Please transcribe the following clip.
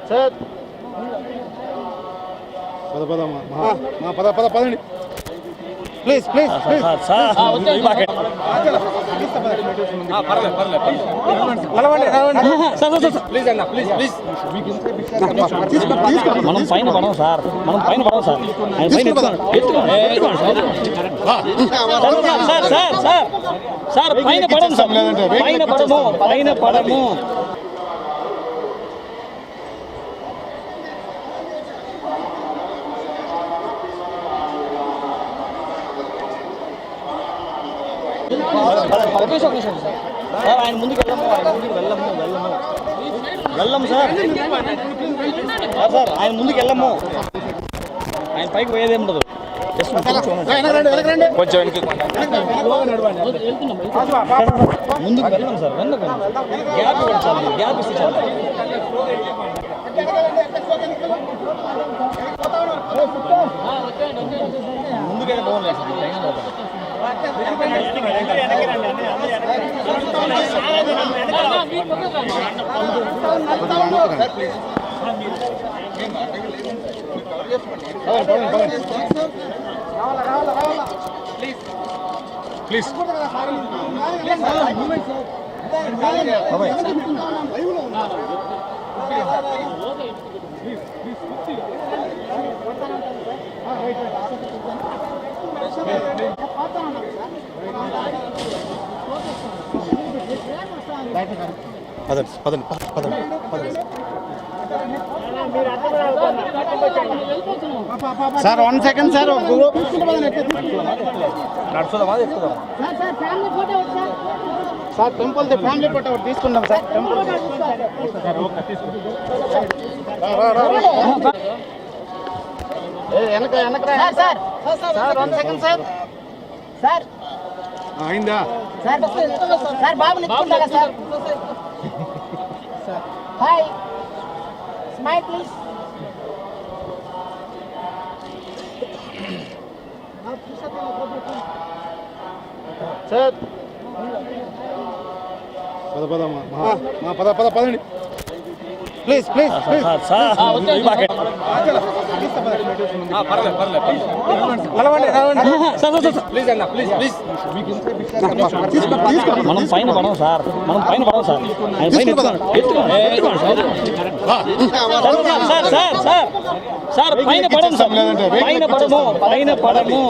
sir పదండి please please మనం పైన పడము సార్ సార్ పైన పడము సార్ పైన పడము సార్ ఆయన ముందుకు వెళ్ళము సార్ ఆయన ముందుకు వెళ్ళము ఆయన పైకి పోయేదేం ఉండదు కొంచెం ముందుకు వెళ్ళం సార్ గ్యాప్ ఇవ్వండి సార్ గ్యాప్ ఇస్తే సార్ ముందుకైతే బాగుంది please sir 1 second sir sir temple family photo తీసుకుందాం సార్ టెంపుల్ వెనక సార్ 1 సెకండ్ సార్ సార్ అయిందా సార్ బాబు నిల్చుంటారా sir hi smile please sir పదండి ప్లీజ్ ప్లీజ్ మనం పైన పడము సార్ ఆయన పైన పడము సార్ పైన పడము